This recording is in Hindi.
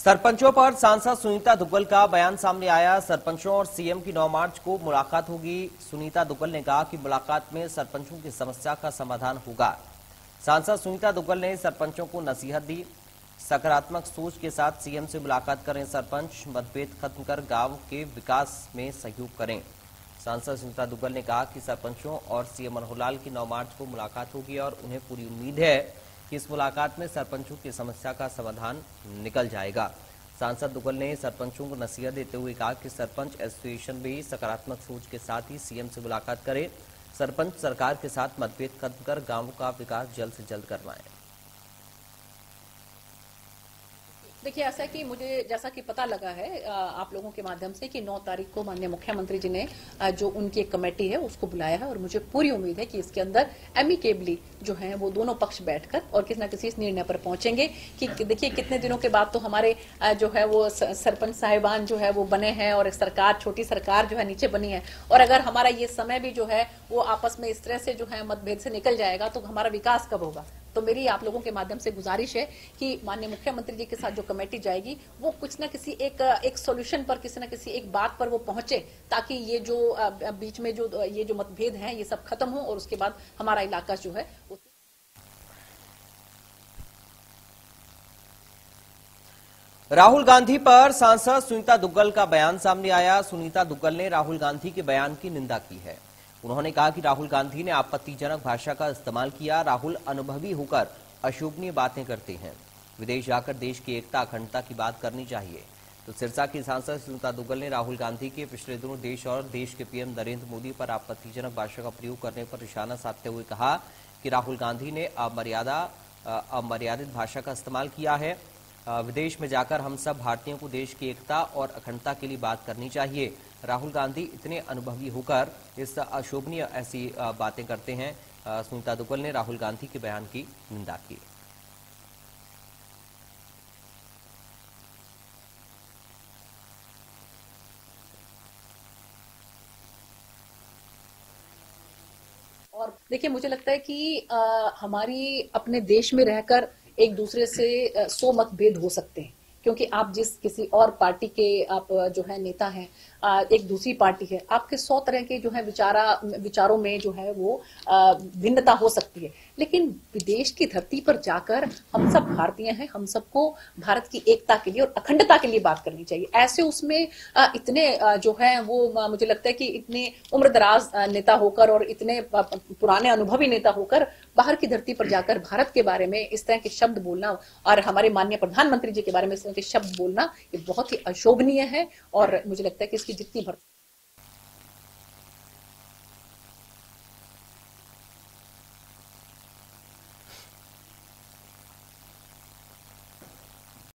सरपंचों पर सांसद सुनीता दुग्गल का बयान सामने आया। सरपंचों और सीएम की 9 मार्च को मुलाकात होगी। सुनीता दुग्गल ने कहा कि मुलाकात में सरपंचों की समस्या का समाधान होगा। सांसद सुनीता दुग्गल ने सरपंचों को नसीहत दी, सकारात्मक सोच के साथ सीएम से मुलाकात करें। सरपंच मतभेद खत्म कर गांव के विकास में सहयोग करें। सांसद सुनीता दुग्गल ने कहा कि सरपंचों और सीएम मनोहर लाल की 9 मार्च को मुलाकात होगी और उन्हें पूरी उम्मीद है कि इस मुलाकात में सरपंचों की समस्या का समाधान निकल जाएगा। सांसद दुग्गल ने सरपंचों को नसीहत देते हुए कहा कि सरपंच एसोसिएशन भी सकारात्मक सोच के साथ ही सीएम से मुलाकात करें। सरपंच सरकार के साथ मतभेद खत्म कर गांवों का विकास जल्द से जल्द करवाएं। देखिए, ऐसा कि मुझे जैसा कि पता लगा है आप लोगों के माध्यम से कि 9 तारीख को माननीय मुख्यमंत्री जी ने जो उनकी एक कमेटी है उसको बुलाया है और मुझे पूरी उम्मीद है कि इसके अंदर एमिकेबली जो है वो दोनों पक्ष बैठकर और किसी न किसी निर्णय पर पहुंचेंगे कि देखिए कितने दिनों के बाद तो हमारे जो है वो सरपंच साहिबान जो है वो बने हैं और एक सरकार, छोटी सरकार जो है नीचे बनी है, और अगर हमारा ये समय भी जो है वो आपस में इस तरह से जो है मतभेद से निकल जाएगा तो हमारा विकास कब होगा। तो मेरी आप लोगों के माध्यम से गुजारिश है कि माननीय मुख्यमंत्री जी के साथ जो कमेटी जाएगी वो कुछ ना किसी एक सॉल्यूशन पर, किसी ना किसी एक बात पर वो पहुंचे, ताकि ये जो बीच में जो ये जो मतभेद हैं ये सब खत्म हो और उसके बाद हमारा इलाका जो है राहुल गांधी पर सांसद सुनीता दुग्गल का बयान सामने आया। सुनीता दुग्गल ने राहुल गांधी के बयान की निंदा की है। उन्होंने कहा कि राहुल गांधी ने आपत्तिजनक भाषा का इस्तेमाल किया। राहुल अनुभवी होकर अशोभनीय बातें करते हैं। विदेश जाकर देश की एकता अखंडता की बात करनी चाहिए। तो सिरसा की सांसद सुनीता दुग्गल ने राहुल गांधी के पिछले दिनों देश के पीएम नरेंद्र मोदी पर आपत्तिजनक भाषा का प्रयोग करने पर निशाना साधते हुए कहा कि राहुल गांधी ने अमर्यादित भाषा का इस्तेमाल किया है। विदेश में जाकर हम सब भारतीयों को देश की एकता और अखंडता के लिए बात करनी चाहिए। राहुल गांधी इतने अनुभवी होकर इस अशोभनीय ऐसी बातें करते हैं। सुनीता दुग्गल ने राहुल गांधी के बयान की निंदा की। और देखिए, मुझे लगता है कि हमारी अपने देश में रहकर एक दूसरे से 100 मतभेद हो सकते हैं, क्योंकि आप जिस किसी और पार्टी के आप जो है नेता हैं, एक दूसरी पार्टी है, आपके 100 तरह के जो है विचारों में जो है वो भिन्नता हो सकती है, लेकिन विदेश की धरती पर जाकर हम सब भारतीय हैं, हम सबको भारत की एकता के लिए और अखंडता के लिए बात करनी चाहिए। ऐसे उसमें इतने जो है वो मुझे लगता है कि इतने उम्रदराज नेता होकर और इतने पुराने अनुभवी नेता होकर बाहर की धरती पर जाकर भारत के बारे में इस तरह के शब्द बोलना और हमारे माननीय प्रधानमंत्री जी के बारे में इस तरह के शब्द बोलना, ये बहुत ही अशोभनीय है और मुझे लगता है कि इसकी जितनी